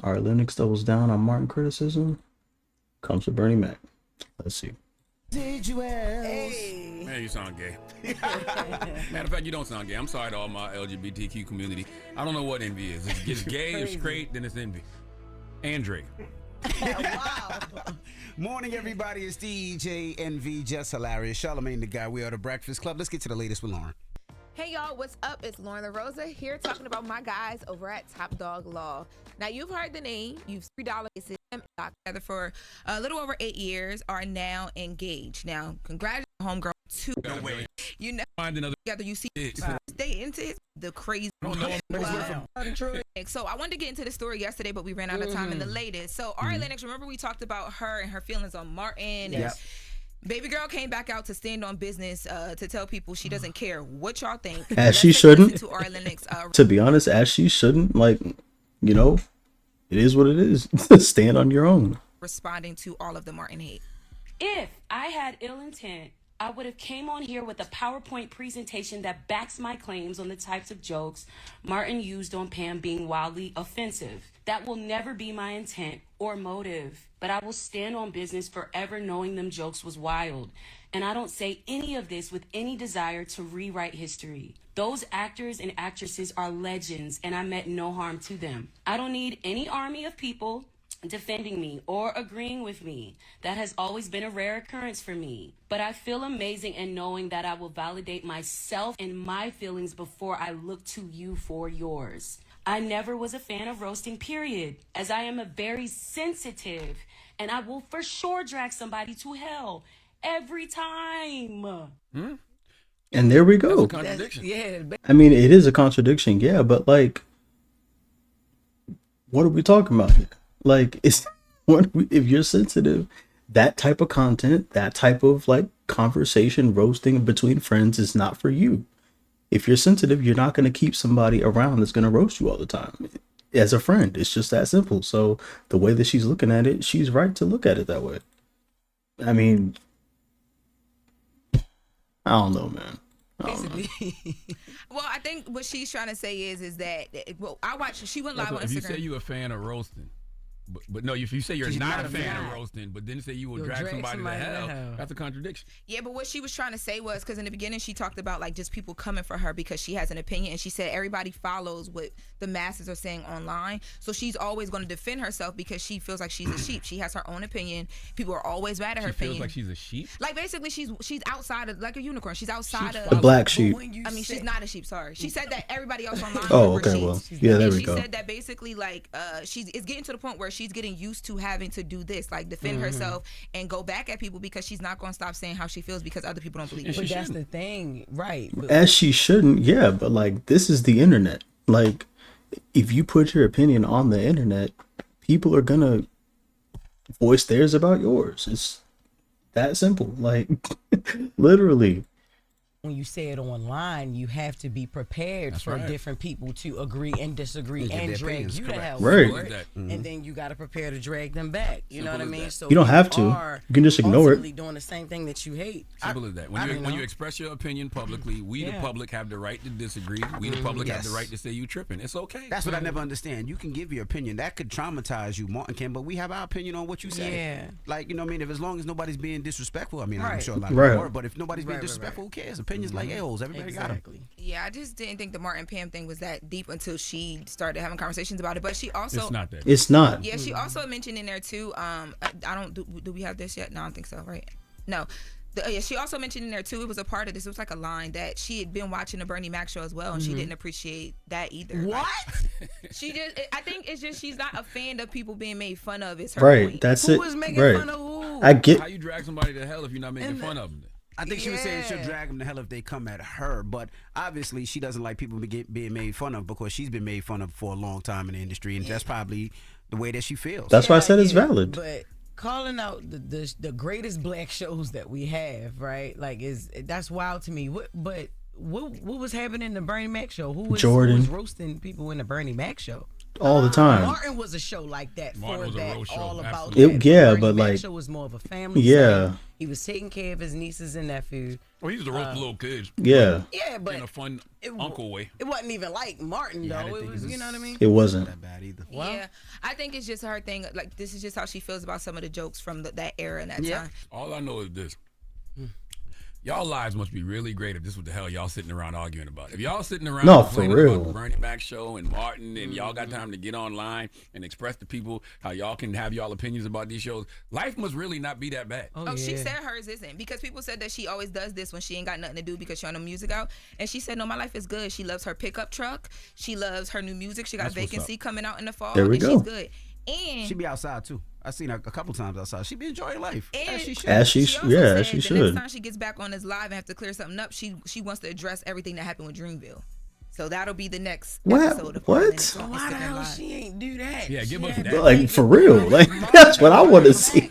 All right, Lennox doubles down on Martin criticism. Comes to Bernie Mac. Let's see. Did you else? Hey. Man, you sound gay. Matter of fact, you don't sound gay. I'm sorry to all my LGBTQ community. I don't know what envy is. It's gay or straight, then it's envy. And Drake. Wow. Morning, everybody. It's DJ NV, just hilarious. Charlamagne the Guy. We are the Breakfast Club. Let's get to the latest with Lauren. Hey y'all, what's up? It's Lauren LaRosa here talking about my guys over at Top Dog Law. Now you've heard the name, you've $3 got together for a little over 8 years, are now engaged. Now, congratulations, homegirl. No way. You know, Find another. together you see It. stay into it, the crazy. I don't know. Wow. So I wanted to get into the story yesterday, but we ran out of time in the latest. So, all right, Lennox, remember we talked about her and her feelings on Martin. Yep. And baby girl came back out to stand on business to tell people she doesn't care what y'all think. As she shouldn't. To our Lennox, To be honest, as she shouldn't. Like, you know, it is what it is. Stand on your own. responding to all of the Martin hate. If I had ill intent, I would have came on here with a PowerPoint presentation that backs my claims on the types of jokes Martin used on Pam being wildly offensive. That will never be my intent or motive, but I will stand on business forever knowing them jokes was wild. And I don't say any of this with any desire to rewrite history. Those actors and actresses are legends, and I meant no harm to them. I don't need any army of people defending me or agreeing with me. That has always been a rare occurrence for me. But I feel amazing in knowing that I will validate myself and my feelings before I look to you for yours. I never was a fan of roasting, period, as I am a very sensitive, and I will for sure drag somebody to hell every time. And there we go. Contradiction. Yeah, I mean, it is a contradiction, yeah, but like, what are we talking about here? Like, it's if you're sensitive, that type of content, that type of like conversation, roasting between friends is not for you. If you're sensitive, you're not going to keep somebody around that's going to roast you all the time as a friend. It's just that simple. So the way that she's looking at it, she's right to look at it that way. I mean, I don't know, man. basically. Well, I think what she's trying to say is that, well, I watched, she went live on If you Instagram. say you a fan of roasting, but no, if you say you're She's not not a a fan fan. of roasting, but then say you will You'll drag drag somebody to somebody to hell, hell. that's a contradiction. Yeah, but what she was trying to say was, because in the beginning she talked about like just people coming for her because she has an opinion, and she said everybody follows what the masses are saying online, so she's always going to defend herself because she feels like she's a sheep. She has her own opinion. People are always mad at her She feels opinion. like she's a sheep. Like basically she's outside of, like a unicorn. She's outside She's of The black sheep. I mean, she's not a sheep. Sorry, she said that everybody else online. Oh, were okay, sheep. well, yeah, there And we she go. said that basically, like, it's getting to the point where she's getting used to having to do this, like, defend herself and go back at people because she's not going to stop saying how she feels because other people don't believe And it. But she that's the shouldn't. thing, right? But As she shouldn't, yeah, but like, this is the internet. Like, if you put your opinion on the internet, people are gonna voice theirs about yours. It's that simple. Like, literally. when you say it online, you have to be prepared That's for right. different people to agree and disagree And give and their drag opinions, you to correct. hell Right. for Simple it. as that. And then you got to prepare to drag them back. You know what I Simple as mean? that. So You don't have to. are You can just ignore it. ultimately doing the same thing that you hate. Simple as that. I When you don't when know. you express your opinion publicly, we the Yeah. public have the right to disagree. We the public have the Yes. right to say you tripping. It's okay. That's what I never understand. You can give your opinion. That could traumatize you, Martin can, but we have our opinion on what you say. Yeah. Like, you know what I mean? If as long as nobody's being disrespectful, I mean, I'm Right. sure a lot of Right. people are, but if nobody's being Right, right, disrespectful, right. who cares? Opinions like a-holes. Everybody got them. Exactly. Yeah, I just didn't think the Martin Pam thing was that deep until she started having conversations about it. But she also, It's not that. It's not. yeah, she also mentioned in there too. I don't do we have this yet? No, I don't think so. Right? No. Yeah, she also mentioned in there too. It was a part of this. It was like a line that she had been watching the Bernie Mac show as well, and she didn't appreciate that either. What? Like, she just, I think it's just she's not a fan of people being made fun of. Is her Right. point. That's Who it. was making Right. fun of who? I get. How you drag somebody to hell if you're not making And fun of them? I think she was saying she'll Yeah. drag them to hell if they come at her, but obviously she doesn't like people being made fun of because she's been made fun of for a long time in the industry, and that's probably the way that she feels. That's why I Yeah, said it's get it. valid. But calling out the greatest black shows that we have, right? Like, that's wild to me. What was happening in the Bernie Mac show? Who Jordan. was roasting people in the Bernie Mac show? All the time. Martin was a show like that Martin for was a that, roast show, all about absolutely. that. Yeah, Bernie but Mac like- show was more of a family. Yeah. setting. He was taking care of his nieces and nephews. Well, he used to roast little kids Yeah, Yeah, but in a fun uncle way. it wasn't even like Martin Yeah, I though. didn't It think was, it was- you know what I mean? it wasn't. That bad either. Yeah, I think it's just her thing. Like, this is just how she feels about some of the jokes from that era and that Yeah. time. All I know is this. Y'all lives must be really great if this is what the hell y'all sitting around arguing about. If y'all sitting around No, for complaining real. about the Bernie Mac show and Martin and y'all got time to get online and express to people how y'all can have y'all opinions about these shows, life must really not be that bad. Oh, she said hers isn't, because people said that she always does this when she ain't got nothing to do because she on the music out. And she said, no, my life is good. She loves her pickup truck. She loves her new music. She got That's what's Vacancy up. coming out in the fall. There we and go. she's good. And She be outside too. I seen her a couple times outside. She be enjoying life. And As she should. As she, also yeah, said as she the should. next time she gets back on this live and have to clear something up, she wants to address everything that happened with Dreamville. So that'll be the next What? episode of What? Lennox on Why the Instagram hell Live. she ain't do that? Yeah, give us She that. had Like, for real. Like, that's what I want to see.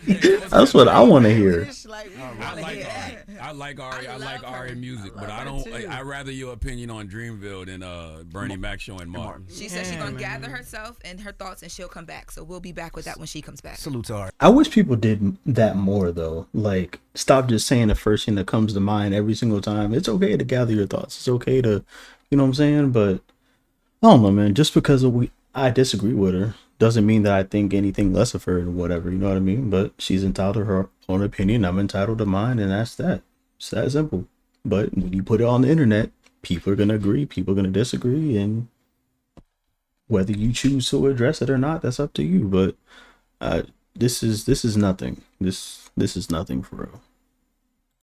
That's what I want to hear. It's like, we I wanna like hear Ari. that. I like Ari. I like love Ari her. music, I but love I her don't. too. I rather your opinion on Dreamville than Bernie Mac show and Martin. She said she's gonna gather herself and her thoughts, and she'll come back. So we'll be back with that when she comes back. Salute to her. I wish people did that more though. Like, stop just saying the first thing that comes to mind every single time. It's okay to gather your thoughts. It's okay to, you know what I'm saying? But I don't know, man. Just because I disagree with her doesn't mean that I think anything less of her or whatever. You know what I mean? But she's entitled to her own opinion. I'm entitled to mine, and that's that. It's that simple. But when you put it on the internet, people are gonna agree. People are gonna disagree, and whether you choose to address it or not, that's up to you. But this is nothing. This is nothing for real.